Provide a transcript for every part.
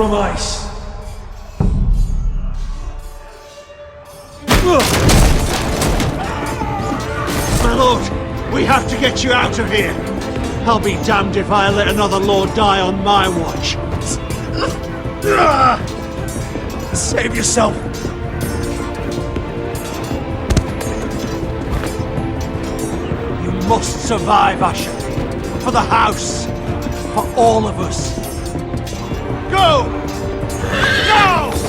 compromise. My lord, we have to get you out of here. I'll be damned if I let another lord die on my watch. Save yourself. You must survive, Asher. For the house. For all of us. Go! Go!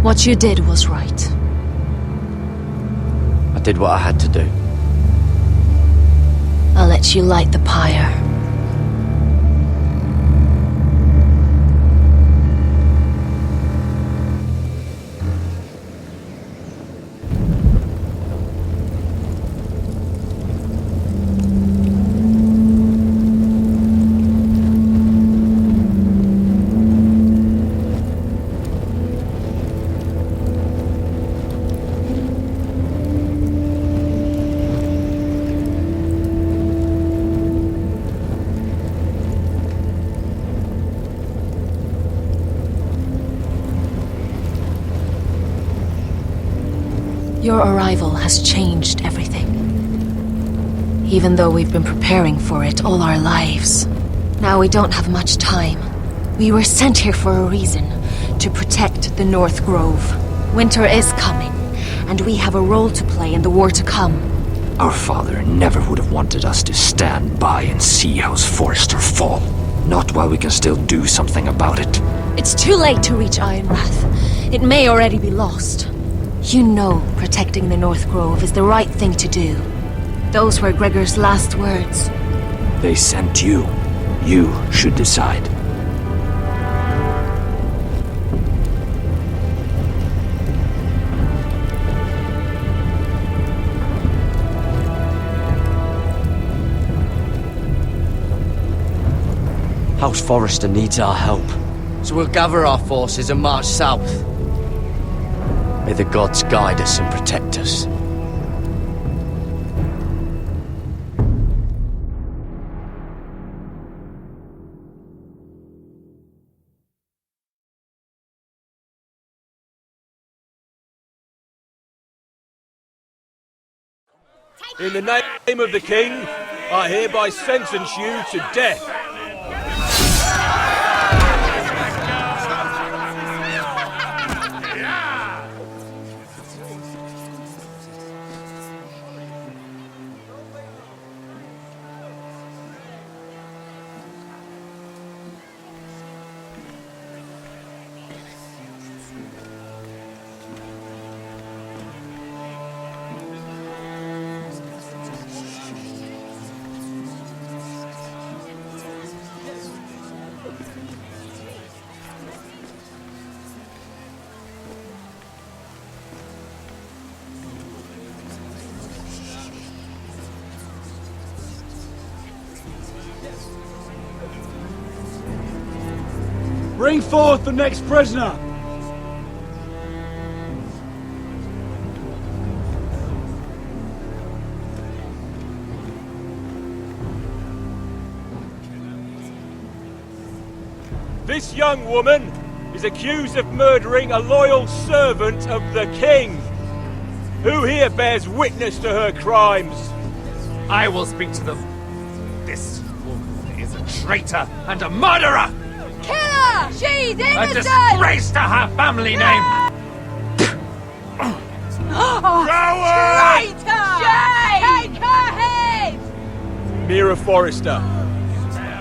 What you did was right. I did what I had to do. I'll let you light the pyre. Your arrival has changed everything. Even though we've been preparing for it all our lives. Now we don't have much time. We were sent here for a reason. To protect the North Grove. Winter is coming, and we have a role to play in the war to come. Our father never would have wanted us to stand by and see House Forrester fall. Not while we can still do something about it. It's too late to reach Ironrath. It may already be lost. You know protecting the North Grove is the right thing to do. Those were Gregor's last words. They sent you. You should decide. House Forrester needs our help. So we'll gather our forces and march south. May the gods guide us and protect us. In the name of the King, I hereby sentence you to death. Bring forth the next prisoner! This young woman is accused of murdering a loyal servant of the king. Who here bears witness to her crimes? I will speak to them. This woman is a traitor and a murderer! Kill her! She's A innocent! disgrace to her family name! Traitor! Take her head! Mira Forrester,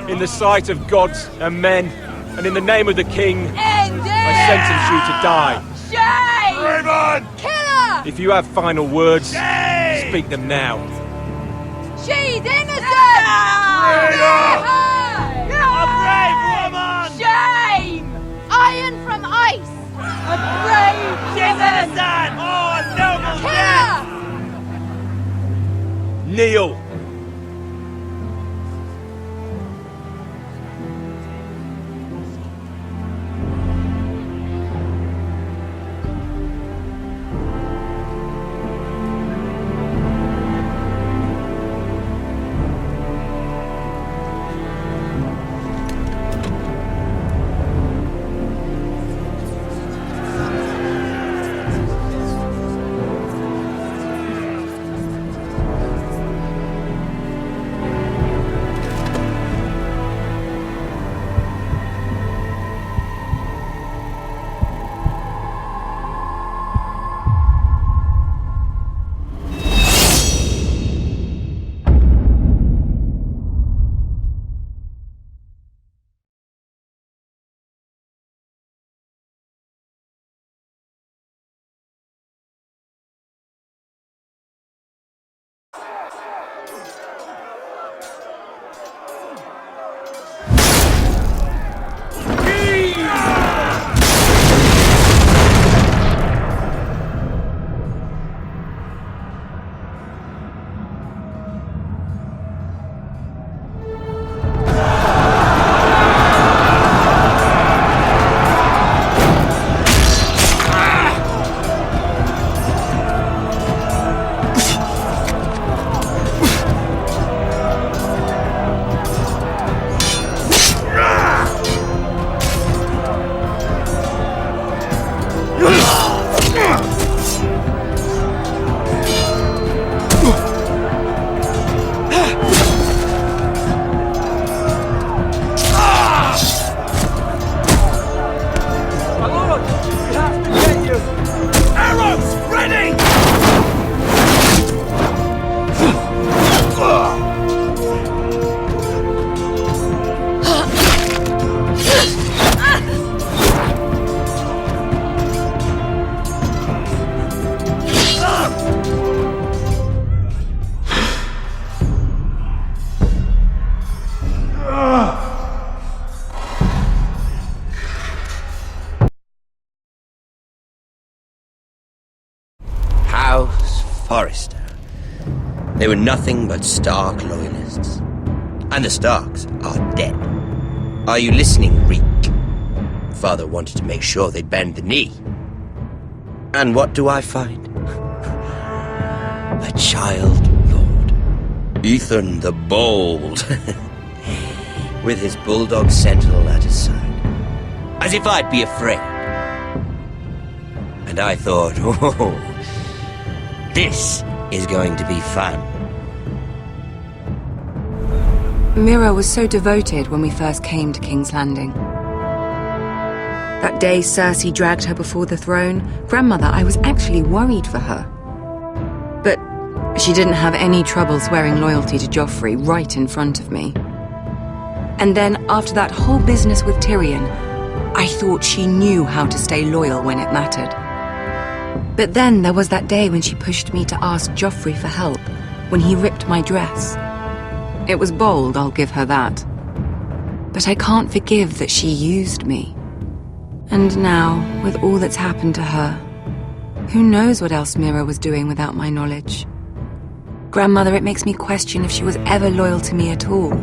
in the sight of gods and men, and in the name of the king, End it! I sentence you to die. Shame! Raymond! Kill her! If you have final words, speak them now. She's innocent! Traitor! A brave woman! Shame! Iron from ice! A brave She's innocent! Oh, a noble death! Kneel! Forrester. They were nothing but Stark loyalists. And the Starks are dead. Are you listening, Reek? Father wanted to make sure they'd bend the knee. And what do I find? A child lord. Ethan the Bold. With his bulldog sentinel at his side. As if I'd be afraid. And I thought, oh, this is going to be fun. Mira was so devoted when we first came to King's Landing. That day Cersei dragged her before the throne, Grandmother, I was actually worried for her. But she didn't have any trouble swearing loyalty to Joffrey right in front of me. And then, after that whole business with Tyrion, I thought she knew how to stay loyal when it mattered. But then there was that day when she pushed me to ask Joffrey for help, when he ripped my dress. It was bold, I'll give her that. But I can't forgive that she used me. And now, with all that's happened to her, who knows what else Mira was doing without my knowledge? Grandmother, it makes me question if she was ever loyal to me at all.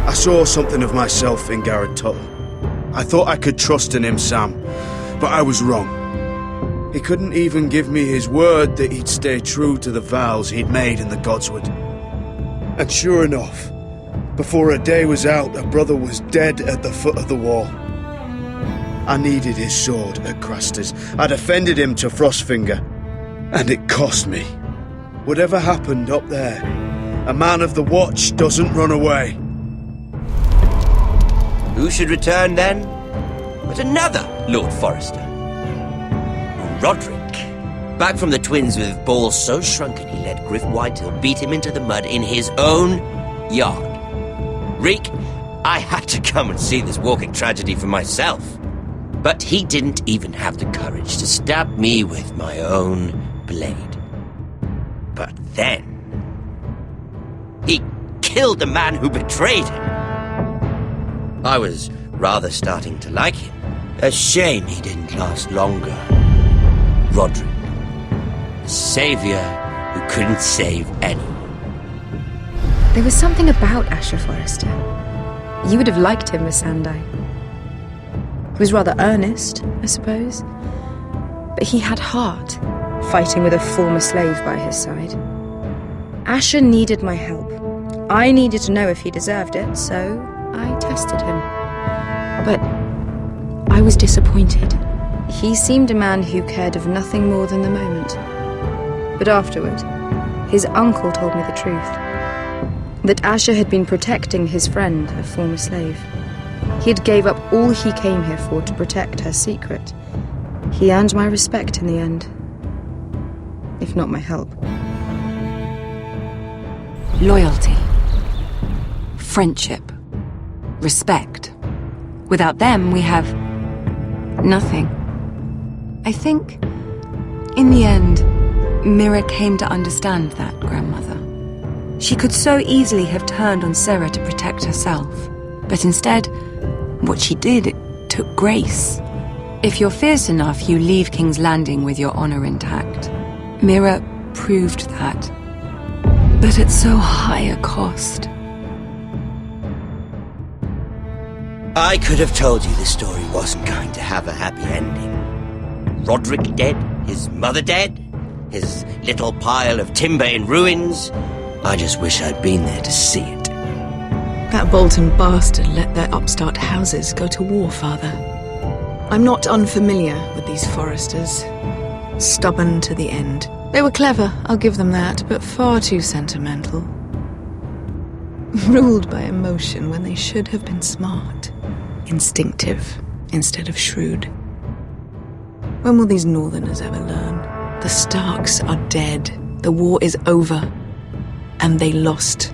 I saw something of myself in Garrett Tuttle. I thought I could trust in him, Sam, but I was wrong. He couldn't even give me his word that he'd stay true to the vows he'd made in the Godswood. And sure enough, Before a day was out, a brother was dead at the foot of the wall. I needed his sword at Craster's. I defended him to Frostfinger, and it cost me. Whatever happened up there, a man of the Watch doesn't run away. Who should return then? But another Lord Forrester. Roderick. Back from the Twins with balls so shrunken he let Griff Whitehill beat him into the mud in his own yard. Reek, I had to come and see this walking tragedy for myself. But he didn't even have the courage to stab me with my own blade. But then, he killed the man who betrayed him. I was rather starting to like him. A shame he didn't last longer. Roderick, a savior who couldn't save anyone. There was something about Asher Forrester. You would have liked him, Miss Sandai. He was rather earnest, I suppose. But he had heart, fighting with a former slave by his side. Asher needed my help. I needed to know if he deserved it, so I tested him. But I was disappointed. He seemed a man who cared of nothing more than the moment. But afterward, his uncle told me the truth. That Asher had been protecting his friend, a former slave. He had gave up all he came here for to protect her secret. He earned my respect in the end. If not my help. Loyalty. Friendship. Respect. Without them, we have nothing. I think, in the end, Mira came to understand that, Grandmother. She could so easily have turned on Sera to protect herself. But instead, what she did, it took grace. If you're fierce enough, you leave King's Landing with your honor intact. Mira proved that. But at so high a cost. I could have told you this story wasn't going to have a happy ending. Roderick dead, his mother dead, his little pile of timber in ruins. I just wish I'd been there to see it. That Bolton bastard let their upstart houses go to war, Father. I'm not unfamiliar with these Forresters. Stubborn to the end. They were clever, I'll give them that, but far too sentimental. Ruled by emotion when they should have been smart. Instinctive instead of shrewd. When will these Northerners ever learn? The Starks are dead. The war is over. And they lost